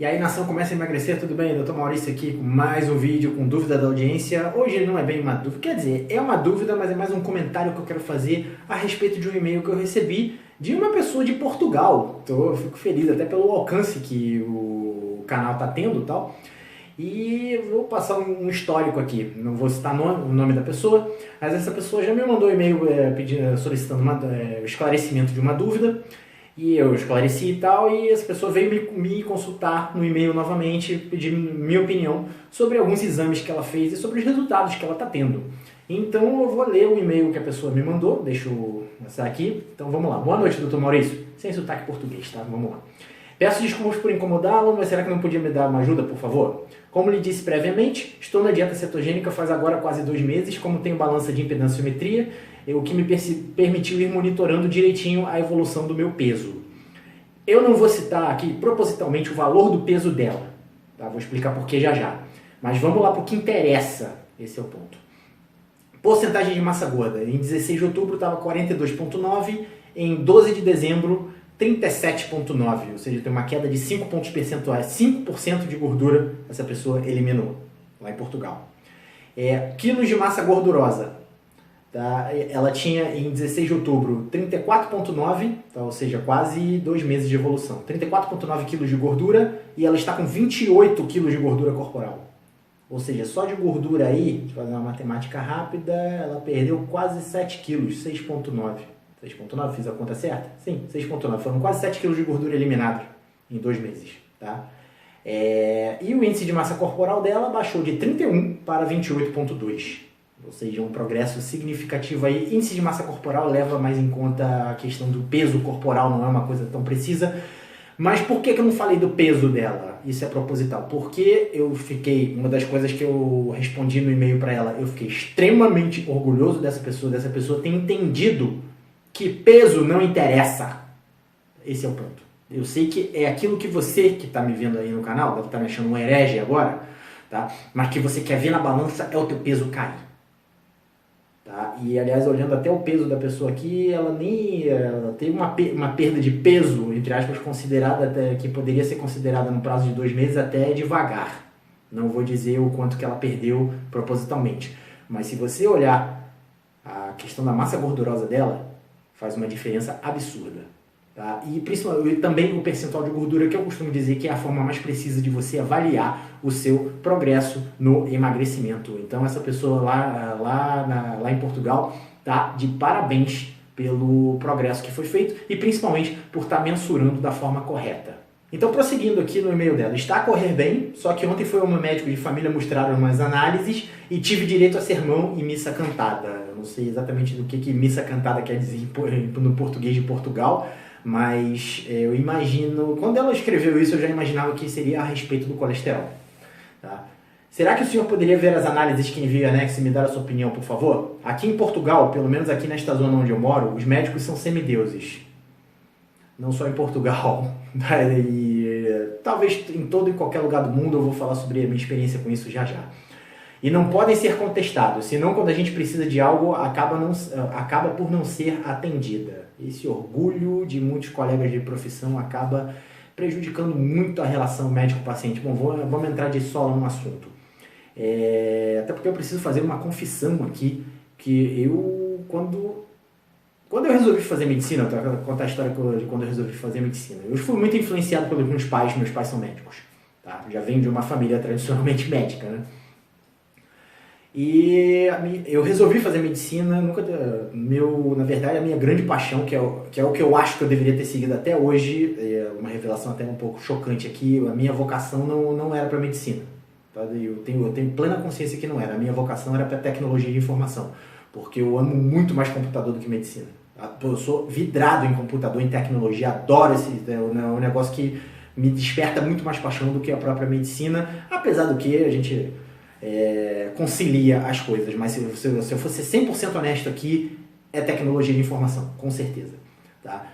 E aí, nação, começa a emagrecer, tudo bem? Dr. Maurício aqui com mais um vídeo com dúvida da audiência. Hoje não é bem uma dúvida, quer dizer, é uma dúvida, mas é mais um comentário que eu quero fazer a respeito de um e-mail que eu recebi de uma pessoa de Portugal. Eu fico feliz até pelo alcance que o canal está tendo e tal. E vou passar um histórico aqui, não vou citar o nome da pessoa, mas essa pessoa já me mandou um e-mail solicitando esclarecimento de uma dúvida. E eu esclareci e tal, e essa pessoa veio me consultar no e-mail novamente, pedir minha opinião sobre alguns exames que ela fez e sobre os resultados que ela está tendo. Então eu vou ler o e-mail que a pessoa me mandou, deixa eu mostrar aqui. Então vamos lá. Boa noite, Dr. Maurício. Sem sotaque português, tá? Vamos lá. Peço desculpas por incomodá-lo, mas será que não podia me dar uma ajuda, por favor? Como lhe disse previamente, estou na dieta cetogênica faz agora quase 2 meses, como tenho balança de impedanciometria, o que me permitiu ir monitorando direitinho a evolução do meu peso. Eu não vou citar aqui propositalmente o valor do peso dela, tá? Vou explicar por que já. Mas vamos lá para o que interessa, esse é o ponto. Porcentagem de massa gorda, em 16 de outubro estava 42,9, em 12 de dezembro 37,9, ou seja, tem uma queda de 5 pontos percentuais, 5% de gordura essa pessoa eliminou, lá em Portugal. Quilos de massa gordurosa, tá? Ela tinha em 16 de outubro 34,9, tá? Ou seja, quase 2 meses de evolução. 34,9 quilos de gordura e ela está com 28 quilos de gordura corporal. Ou seja, só de gordura aí, deixa eu fazer uma matemática rápida, ela perdeu quase 7 quilos, 6,9. 6,9, fiz a conta certa? Sim, 6,9. Foram quase 7 quilos de gordura eliminados em 2 meses. Tá? E o índice de massa corporal dela baixou de 31 para 28,2. Ou seja, um progresso significativo aí. Índice de massa corporal leva mais em conta a questão do peso corporal, não é uma coisa tão precisa. Mas por que eu não falei do peso dela? Isso é proposital. Porque uma das coisas que eu respondi no e-mail para ela, eu fiquei extremamente orgulhoso dessa pessoa ter entendido que peso não interessa. Esse é o ponto. Eu sei que é aquilo que você que está me vendo aí no canal, deve estar me achando um herege agora, tá? Mas que você quer ver na balança é o teu peso cair. Tá? E aliás, olhando até o peso da pessoa aqui, ela teve uma perda de peso, entre aspas, considerada até, que poderia ser considerada no prazo de 2 meses até devagar. Não vou dizer o quanto que ela perdeu propositalmente. Mas se você olhar a questão da massa gordurosa dela, faz uma diferença absurda. Tá? E principalmente também o percentual de gordura, que eu costumo dizer que é a forma mais precisa de você avaliar o seu progresso no emagrecimento. Então essa pessoa lá em Portugal tá de parabéns pelo progresso que foi feito e principalmente por estar mensurando da forma correta. Então, prosseguindo aqui no e-mail dela, está a correr bem, só que ontem foi ao meu médico de família mostrar umas análises e tive direito a sermão e missa cantada. Eu não sei exatamente do que missa cantada quer dizer no português de Portugal, mas eu imagino, quando ela escreveu isso, eu já imaginava que seria a respeito do colesterol. Tá? Será que o senhor poderia ver as análises que envio anexo e me dar a sua opinião, por favor? Aqui em Portugal, pelo menos aqui nesta zona onde eu moro, os médicos são semideuses. Não só em Portugal, e talvez em todo e qualquer lugar do mundo. Eu vou falar sobre a minha experiência com isso já. E não podem ser contestados, senão quando a gente precisa de algo, acaba por não ser atendida. Esse orgulho de muitos colegas de profissão acaba prejudicando muito a relação médico-paciente. Bom, vamos entrar de sola no assunto. Até porque eu preciso fazer uma confissão aqui, que eu, quando eu resolvi fazer medicina, eu vou contar a história de quando eu resolvi fazer medicina. Eu fui muito influenciado pelos meus pais são médicos. Tá? Já venho de uma família tradicionalmente médica, né? E eu resolvi fazer medicina, na verdade a minha grande paixão, que é o que eu acho que eu deveria ter seguido até hoje, uma revelação até um pouco chocante aqui, a minha vocação não era para medicina. Tá? Eu tenho plena consciência que não era, a minha vocação era para tecnologia de informação, porque eu amo muito mais computador do que medicina. Eu sou vidrado em computador, em tecnologia, adoro um negócio que me desperta muito mais paixão do que a própria medicina, apesar do que a gente concilia as coisas, mas se eu fosse 100% honesto aqui, é tecnologia de informação, com certeza. Tá?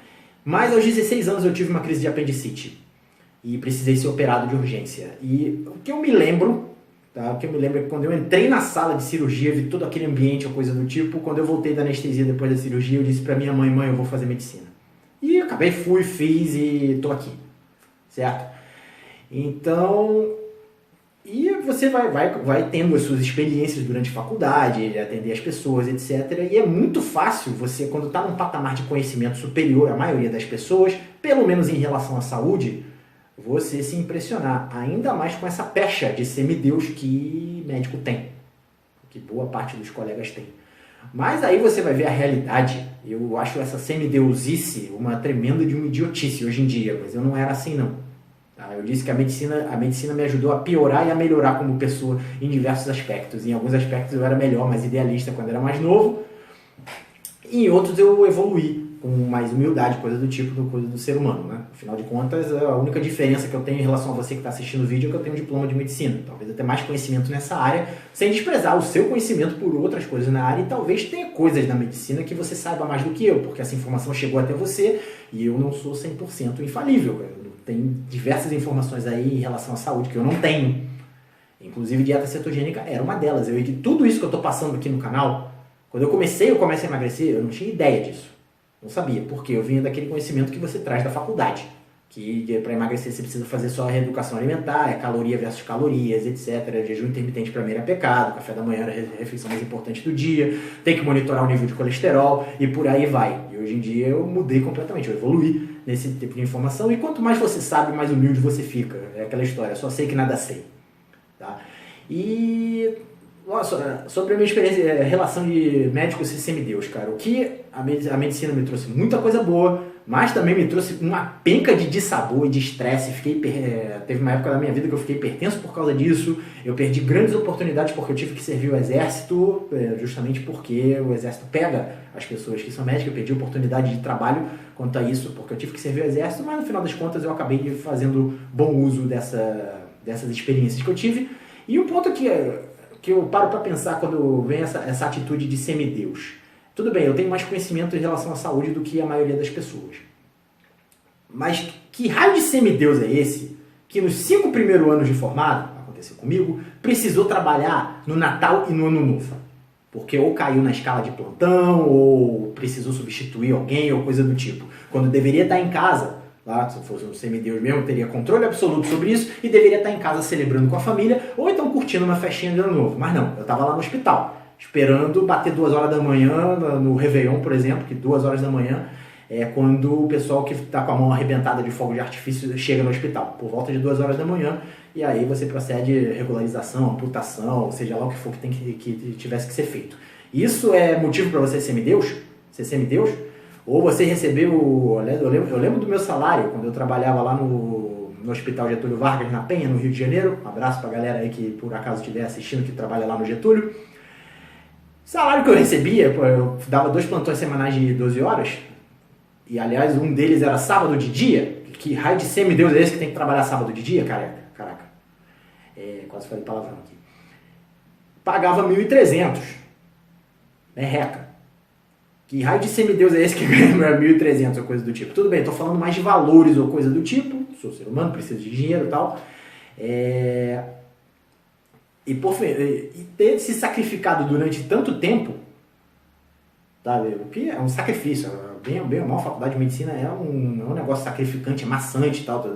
Mas aos 16 anos eu tive uma crise de apendicite e precisei ser operado de urgência. E o que eu me lembro, tá? O que eu me lembro é que quando eu entrei na sala de cirurgia, vi todo aquele ambiente ou coisa do tipo, quando eu voltei da anestesia depois da cirurgia, eu disse pra minha mãe, eu vou fazer medicina. E acabei, fiz e tô aqui, certo? Então, e você vai tendo as suas experiências durante a faculdade, atender as pessoas, etc. E é muito fácil você, quando está num patamar de conhecimento superior à maioria das pessoas, pelo menos em relação à saúde, você se impressionar, ainda mais com essa pecha de semideus que médico tem, que boa parte dos colegas tem. Mas aí você vai ver a realidade. Eu acho essa semideusice uma tremenda de uma idiotice hoje em dia, mas eu não era assim não. Tá? Eu disse que a medicina me ajudou a piorar e a melhorar como pessoa em diversos aspectos. Em alguns aspectos eu era melhor, mais idealista quando era mais novo, e em outros eu evoluí com mais humildade, coisa do tipo, coisa do ser humano, né? Afinal de contas, a única diferença que eu tenho em relação a você que está assistindo o vídeo é que eu tenho um diploma de medicina. Talvez eu tenha mais conhecimento nessa área, sem desprezar o seu conhecimento por outras coisas na área, e talvez tenha coisas na medicina que você saiba mais do que eu, porque essa informação chegou até você e eu não sou 100% infalível. Tem diversas informações aí em relação à saúde que eu não tenho. Inclusive, dieta cetogênica era uma delas. Tudo isso que eu estou passando aqui no canal, quando eu comecei a emagrecer, eu não tinha ideia disso. Não sabia, porque eu vinha daquele conhecimento que você traz da faculdade, que para emagrecer você precisa fazer só a reeducação alimentar, é caloria versus calorias, etc. Jejum intermitente para mim era pecado, café da manhã era a refeição mais importante do dia, tem que monitorar o nível de colesterol e por aí vai. E hoje em dia eu mudei completamente, eu evoluí nesse tipo de informação, e quanto mais você sabe, mais humilde você fica. É aquela história, só sei que nada sei. Tá? E sobre a minha experiência, relação de médicos e semideus, cara, o que a medicina me trouxe muita coisa boa, mas também me trouxe uma penca de dissabor e de estresse. Teve uma época da minha vida que eu fiquei hipertenso por causa disso, eu perdi grandes oportunidades porque eu tive que servir o exército, justamente porque o exército pega as pessoas que são médicos. Eu perdi oportunidade de trabalho quanto a isso, porque eu tive que servir o exército, mas no final das contas eu acabei fazendo bom uso dessas experiências que eu tive. E o ponto que eu paro para pensar quando vem essa atitude de semideus. Tudo bem, eu tenho mais conhecimento em relação à saúde do que a maioria das pessoas. Mas que raio de semideus é esse que nos 5 primeiros anos de formado, aconteceu comigo, precisou trabalhar no Natal e no Ano Novo? Porque ou caiu na escala de plantão, ou precisou substituir alguém, ou coisa do tipo. Quando deveria estar em casa, lá, se fosse um semideus mesmo, teria controle absoluto sobre isso e deveria estar em casa celebrando com a família, ou então curtindo uma festinha de Ano Novo. Mas não, eu estava lá no hospital, esperando bater 2 horas da manhã, no Réveillon, por exemplo, que 2 horas da manhã é quando o pessoal que está com a mão arrebentada de fogo de artifício chega no hospital, por volta de 2 horas da manhã, e aí você procede regularização, amputação, seja lá o que for que tivesse que ser feito. Isso é motivo para você ser semideus? Ser semideus? Ou você recebeu, eu lembro do meu salário, quando eu trabalhava lá no Hospital Getúlio Vargas, na Penha, no Rio de Janeiro. Um abraço pra galera aí que por acaso estiver assistindo, que trabalha lá no Getúlio. Salário que eu recebia, eu dava 2 plantões semanais de 12 horas, e aliás um deles era sábado de dia. Que raio de semideus é esse que tem que trabalhar sábado de dia, caraca? Quase falei palavrão aqui. Pagava 1.300, merreca. Que raio de semideus é esse que ganha 1.300 ou coisa do tipo? Tudo bem, estou falando mais de valores ou coisa do tipo, sou ser humano, preciso de dinheiro e tal. E ter se sacrificado durante tanto tempo, sabe? O que é um sacrifício. Bem ou mal, a faculdade de medicina é um negócio sacrificante, maçante e tal.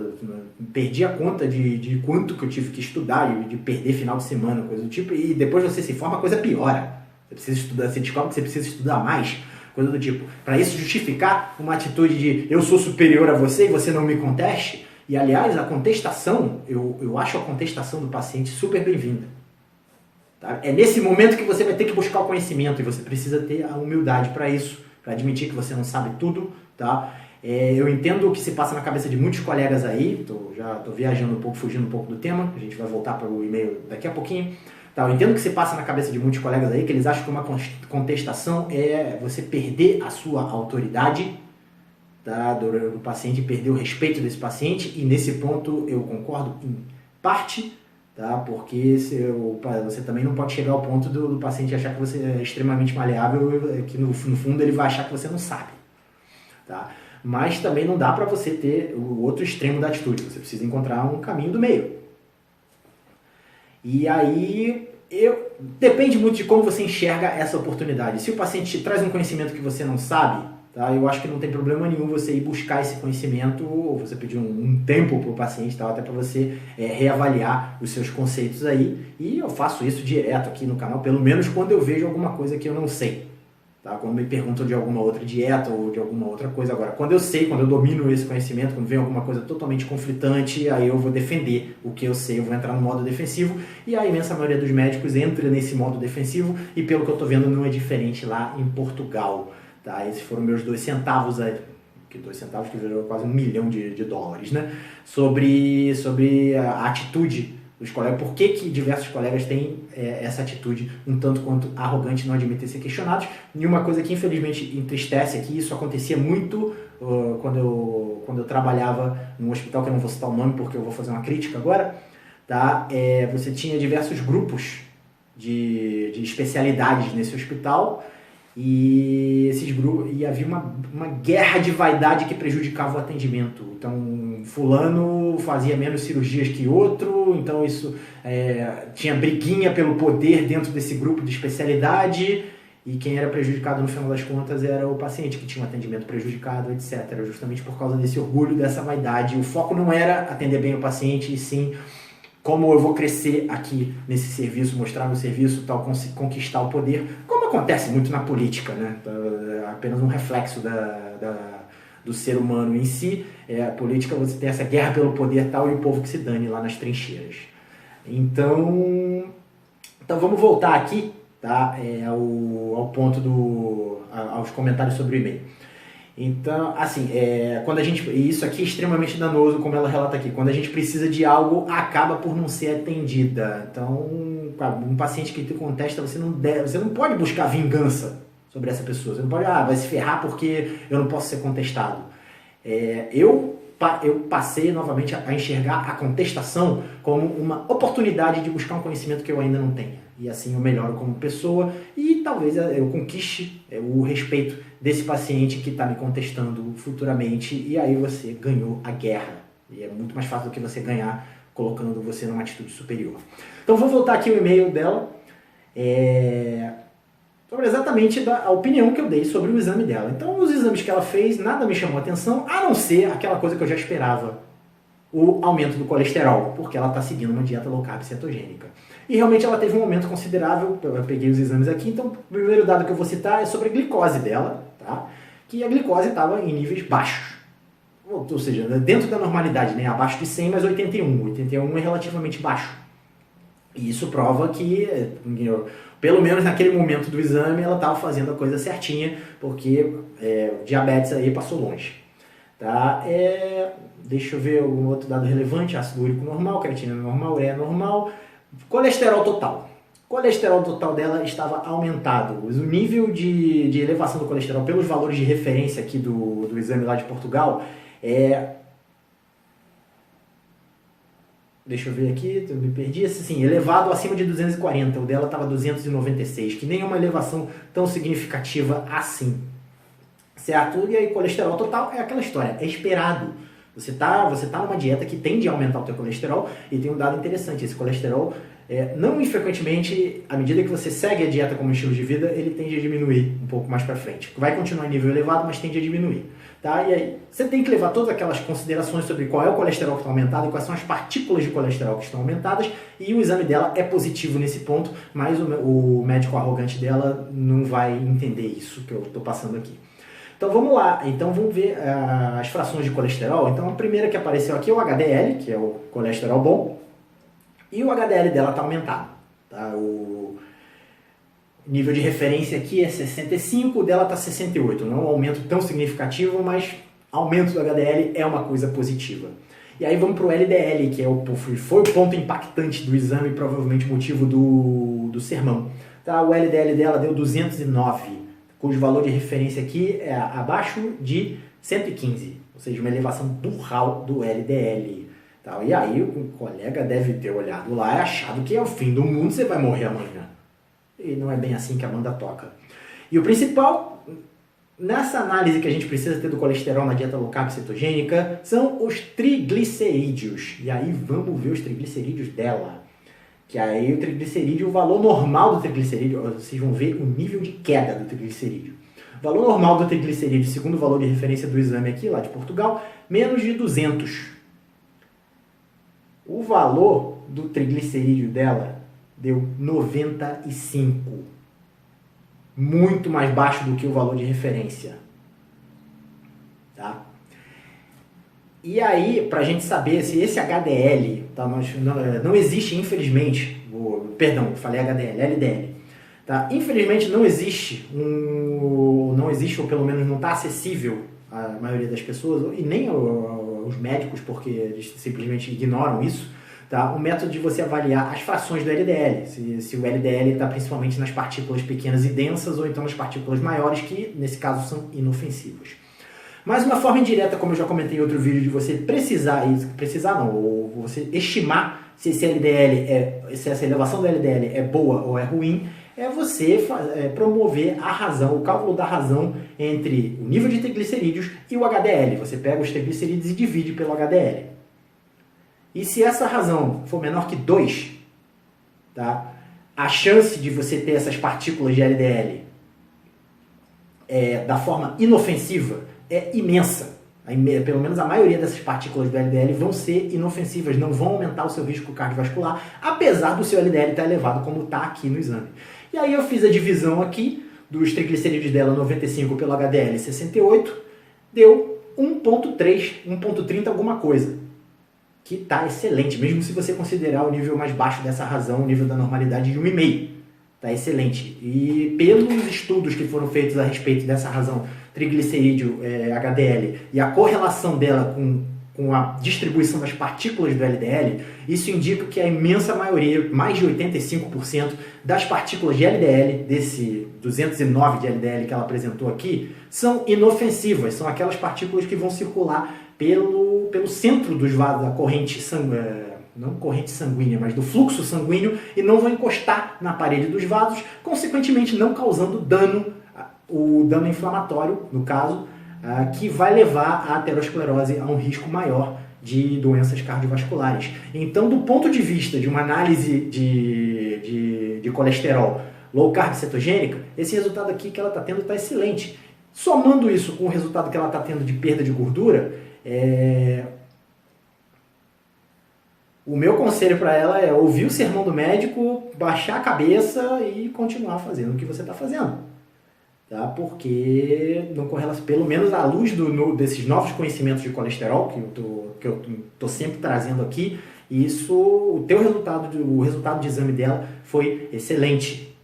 Perdi a conta de quanto que eu tive que estudar, de perder final de semana, coisa do tipo. E depois você se forma, a coisa piora. Você precisa estudar, você descobre que você precisa estudar mais, coisa do tipo. Para isso justificar uma atitude de eu sou superior a você e você não me conteste. E aliás, a contestação, eu acho a contestação do paciente super bem-vinda. Tá? É nesse momento que você vai ter que buscar o conhecimento e você precisa ter a humildade para isso, para admitir que você não sabe tudo, tá? Eu entendo o que se passa na cabeça de muitos colegas aí, já estou viajando um pouco, fugindo um pouco do tema, a gente vai voltar para o e-mail daqui a pouquinho. Tá, eu entendo o que se passa na cabeça de muitos colegas aí, que eles acham que uma contestação é você perder a sua autoridade, tá, do paciente, perder o respeito desse paciente, e nesse ponto eu concordo em parte, tá, porque você também não pode chegar ao ponto do paciente achar que você é extremamente maleável, que no fundo ele vai achar que você não sabe. Tá? Mas também não dá para você ter o outro extremo da atitude, você precisa encontrar um caminho do meio. E aí, depende muito de como você enxerga essa oportunidade. Se o paciente te traz um conhecimento que você não sabe, Tá? Eu acho que não tem problema nenhum você ir buscar esse conhecimento, ou você pedir um tempo para o paciente, tá? Até para você reavaliar os seus conceitos aí. E eu faço isso direto aqui no canal, pelo menos quando eu vejo alguma coisa que eu não sei. Tá? Quando me perguntam de alguma outra dieta ou de alguma outra coisa. Agora, quando eu sei, quando eu domino esse conhecimento, quando vem alguma coisa totalmente conflitante, aí eu vou defender o que eu sei, eu vou entrar no modo defensivo, e a imensa maioria dos médicos entra nesse modo defensivo, e pelo que eu estou vendo não é diferente lá em Portugal. Tá? Esses foram meus 2 centavos aí, que 2 centavos que virou quase $1 milhão de dólares, né? Sobre a atitude dos colegas, por que diversos colegas têm essa atitude um tanto quanto arrogante, não admitem ser questionados. E uma coisa que infelizmente entristece aqui, isso acontecia muito quando eu trabalhava num hospital, que eu não vou citar o nome porque eu vou fazer uma crítica agora, tá? Você tinha diversos grupos de especialidades nesse hospital, e esses grupos, e havia uma guerra de vaidade que prejudicava o atendimento. Então, fulano fazia menos cirurgias que outro, então isso tinha briguinha pelo poder dentro desse grupo de especialidade, e quem era prejudicado no final das contas era o paciente, que tinha um atendimento prejudicado, etc. Justamente por causa desse orgulho, dessa vaidade. O foco não era atender bem o paciente, e sim como eu vou crescer aqui nesse serviço, mostrar meu serviço, tal, conquistar o poder, como acontece muito na política, né? É apenas um reflexo do ser humano em si. A política, você tem essa guerra pelo poder, tal, e o povo que se dane lá nas trincheiras. Então vamos voltar aqui, tá? Ao ponto aos comentários sobre o e-mail. Então, assim, quando a gente, e isso aqui é extremamente danoso, como ela relata aqui, quando a gente precisa de algo, acaba por não ser atendida. Então, um paciente que te contesta, você não pode buscar vingança sobre essa pessoa. Você não pode, vai se ferrar porque eu não posso ser contestado. Eu passei novamente a enxergar a contestação como uma oportunidade de buscar um conhecimento que eu ainda não tenho. E assim eu melhoro como pessoa e talvez eu conquiste o respeito desse paciente que está me contestando futuramente, e aí você ganhou a guerra. E é muito mais fácil do que você ganhar colocando você numa atitude superior. Então vou voltar aqui o e-mail dela, sobre exatamente a opinião que eu dei sobre o exame dela. Então os exames que ela fez, nada me chamou a atenção, a não ser aquela coisa que eu já esperava, o aumento do colesterol, porque ela está seguindo uma dieta low carb cetogênica. E realmente ela teve um aumento considerável. Eu peguei os exames aqui, então o primeiro dado que eu vou citar é sobre a glicose dela, tá? Que a glicose estava em níveis baixos, ou seja, dentro da normalidade, né? Abaixo de 100, mas 81. 81 é relativamente baixo. E isso prova que, pelo menos naquele momento do exame, ela estava fazendo a coisa certinha, porque o diabetes aí passou longe. Tá? Deixa eu ver algum outro dado relevante. Ácido úrico normal, creatinina normal, ureia normal. Colesterol total. O colesterol total dela estava aumentado. O nível de elevação do colesterol pelos valores de referência aqui do exame lá de Portugal deixa eu ver aqui, eu me perdi. Assim, elevado acima de 240. O dela estava 296, que nem é uma elevação tão significativa assim. Certo? E aí, colesterol total é aquela história, é esperado. Você tá numa dieta que tende a aumentar o teu colesterol, e tem um dado interessante, esse colesterol, não infrequentemente, à medida que você segue a dieta como estilo de vida, ele tende a diminuir um pouco mais para frente. Vai continuar em nível elevado, mas tende a diminuir. Tá? E aí, você tem que levar todas aquelas considerações sobre qual é o colesterol que está aumentado e quais são as partículas de colesterol que estão aumentadas, e o exame dela é positivo nesse ponto, mas o médico arrogante dela não vai entender isso que eu estou passando aqui. Então vamos lá, então vamos ver as frações de colesterol. Então a primeira que apareceu aqui é o HDL, que é o colesterol bom, e o HDL dela está aumentado. Tá? O nível de referência aqui é 65, o dela está 68. Não é um aumento tão significativo, mas aumento do HDL é uma coisa positiva. E aí vamos para o LDL, que foi o ponto impactante do exame e provavelmente motivo do sermão. Tá? O LDL dela deu 209. Cujo valor de referência aqui é abaixo de 115, ou seja, uma elevação burral do LDL. Tá? E aí o colega deve ter olhado lá e achado que é o fim do mundo, você vai morrer amanhã. E não é bem assim que a banda toca. E o principal, nessa análise que a gente precisa ter do colesterol na dieta low carb cetogênica, são os triglicerídeos. E aí vamos ver os triglicerídeos dela. Que aí o triglicerídeo, o valor normal do triglicerídeo, vocês vão ver o nível de queda do triglicerídeo. O valor normal do triglicerídeo, segundo o valor de referência do exame aqui, lá de Portugal, menos de 200. O valor do triglicerídeo dela deu 95. Muito mais baixo do que o valor de referência. Tá? E aí, para a gente saber se esse HDL, tá, não existe, infelizmente, perdão, falei HDL, LDL. Tá? Infelizmente não existe, ou pelo menos não está acessível à maioria das pessoas, e nem aos médicos, porque eles simplesmente ignoram isso, tá? O método de você avaliar as frações do LDL, se o LDL está principalmente nas partículas pequenas e densas, ou então nas partículas maiores, que nesse caso são inofensivas. Mas uma forma indireta, como eu já comentei em outro vídeo, de você ou você estimar se esse LDL se essa elevação do LDL é boa ou é ruim, é você promover a razão, o cálculo da razão entre o nível de triglicerídeos e o HDL. Você pega os triglicerídeos e divide pelo HDL. E se essa razão for menor que 2, tá? A chance de você ter essas partículas de LDL da forma inofensiva é imensa. Pelo menos a maioria dessas partículas do LDL vão ser inofensivas, não vão aumentar o seu risco cardiovascular, apesar do seu LDL estar elevado como está aqui no exame. E aí eu fiz a divisão aqui dos triglicerídeos dela 95 pelo HDL 68, deu 1.3, 1.30 alguma coisa, que está excelente, mesmo se você considerar o nível mais baixo dessa razão, o nível da normalidade de 1,5. Está excelente. E pelos estudos que foram feitos a respeito dessa razão triglicerídeo HDL e a correlação dela com a distribuição das partículas do LDL, isso indica que a imensa maioria, mais de 85% das partículas de LDL, desse 209 de LDL que ela apresentou aqui, são inofensivas, são aquelas partículas que vão circular pelo centro dos vasos, da corrente sanguínea, não corrente sanguínea, mas do fluxo sanguíneo, e não vão encostar na parede dos vasos, consequentemente não causando dano, o dano inflamatório, no caso, que vai levar a aterosclerose a um risco maior de doenças cardiovasculares. Então, do ponto de vista de uma análise de colesterol low carb cetogênica, esse resultado aqui que ela está tendo está excelente. Somando isso com o resultado que ela está tendo de perda de gordura, o meu conselho para ela é ouvir o sermão do médico, baixar a cabeça e continuar fazendo o que você está fazendo. Tá? Porque não correlaciona, pelo menos à luz desses novos conhecimentos de colesterol que eu estou sempre trazendo aqui, o resultado de exame dela foi excelente.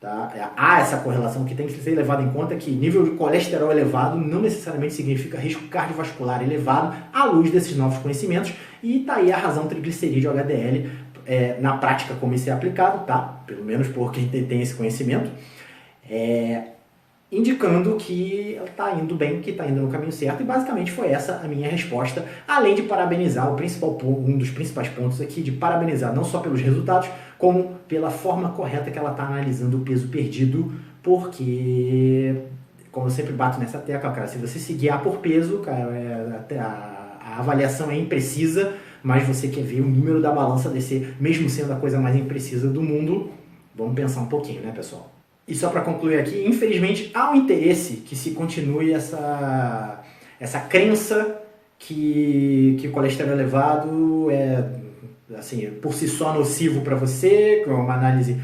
Tá? Há essa correlação que tem que ser levada em conta, que nível de colesterol elevado não necessariamente significa risco cardiovascular elevado à luz desses novos conhecimentos, e está aí a razão triglicerídeo HDL na prática como isso é aplicado, tá? Pelo menos por quem tem esse conhecimento, indicando que ela está indo bem, que está indo no caminho certo, e basicamente foi essa a minha resposta, além de parabenizar, um dos principais pontos aqui, de parabenizar não só pelos resultados, como pela forma correta que ela está analisando o peso perdido, porque, como eu sempre bato nessa tecla, cara, se você se guiar por peso, cara, a avaliação é imprecisa, mas você quer ver o número da balança descer, mesmo sendo a coisa mais imprecisa do mundo, vamos pensar um pouquinho, né, pessoal? E só para concluir aqui, infelizmente há um interesse que se continue essa crença que o colesterol elevado é, assim, por si só nocivo para você, que é uma análise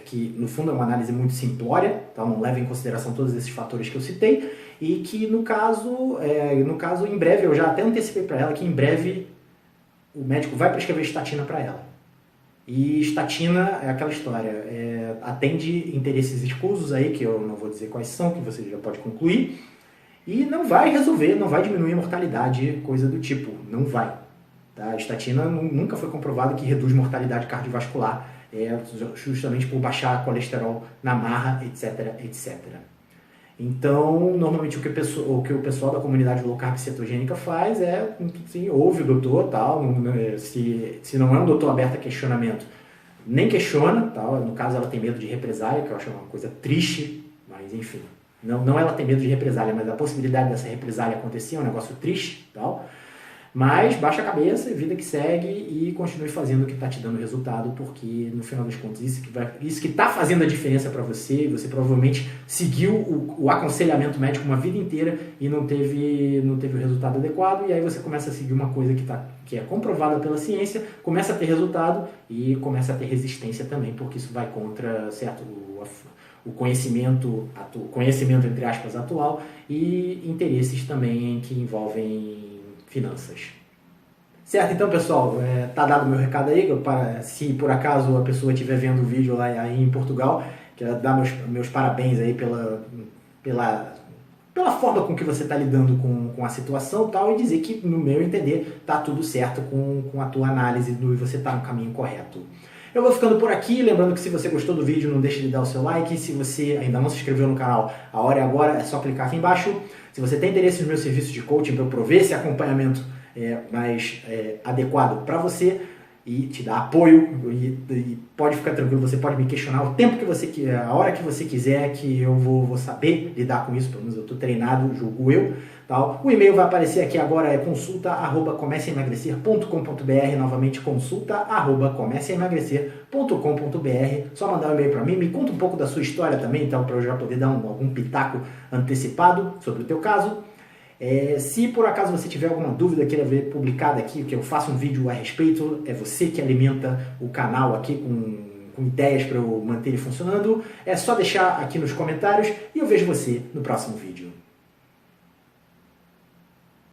que no fundo é uma análise muito simplória, tá? Não leva em consideração todos esses fatores que eu citei, e que no caso em breve, eu já até antecipei para ela que em breve o médico vai prescrever estatina para ela. E estatina é aquela história, atende interesses escusos aí, que eu não vou dizer quais são, que você já pode concluir, e não vai resolver, não vai diminuir a mortalidade, coisa do tipo, não vai. Tá? A estatina nunca foi comprovado que reduz mortalidade cardiovascular, justamente por baixar colesterol na marra, etc, etc. Então, normalmente o que o pessoal da comunidade low carb cetogênica faz é, assim, ouve o doutor, tal, se não é um doutor aberto a questionamento, nem questiona, tal. No caso ela tem medo de represália, que eu acho uma coisa triste, mas enfim, não ela tem medo de represália, mas a possibilidade dessa represália acontecer é um negócio triste, tal. Mas baixa a cabeça, vida que segue e continue fazendo o que está te dando resultado, porque no final das contas isso que está fazendo a diferença para você. Você provavelmente seguiu o aconselhamento médico uma vida inteira e não teve o resultado adequado, e aí você começa a seguir uma coisa que é comprovada pela ciência, começa a ter resultado e começa a ter resistência também, porque isso vai contra, certo, o conhecimento entre aspas atual, e interesses também que envolvem finanças. Certo, então pessoal, tá dado o meu recado aí, se por acaso a pessoa estiver vendo o vídeo lá aí em Portugal, quero dar meus parabéns aí pela forma com que você está lidando com a situação e tal, e dizer que, no meu entender, tá tudo certo com a tua análise e você está no caminho correto. Eu vou ficando por aqui, lembrando que se você gostou do vídeo, não deixe de dar o seu like. Se você ainda não se inscreveu no canal, a hora é agora, é só clicar aqui embaixo. Se você tem interesse nos meus serviços de coaching para eu prover esse acompanhamento mais adequado para você e te dar apoio, e pode ficar tranquilo, você pode me questionar o tempo que você quiser, a hora que você quiser, que eu vou saber lidar com isso, pelo menos eu estou treinado, julgo eu. Tal. O e-mail vai aparecer aqui agora, é consulta@comeceaemagrecer.com.br, novamente consulta@comeceaemagrecer.com.br. Só mandar um e-mail para mim, me conta um pouco da sua história também, então, para eu já poder dar algum pitaco antecipado sobre o teu caso. Se por acaso você tiver alguma dúvida, queira ver publicada aqui, que eu faça um vídeo a respeito, é você que alimenta o canal aqui com ideias para eu manter ele funcionando, é só deixar aqui nos comentários e eu vejo você no próximo vídeo.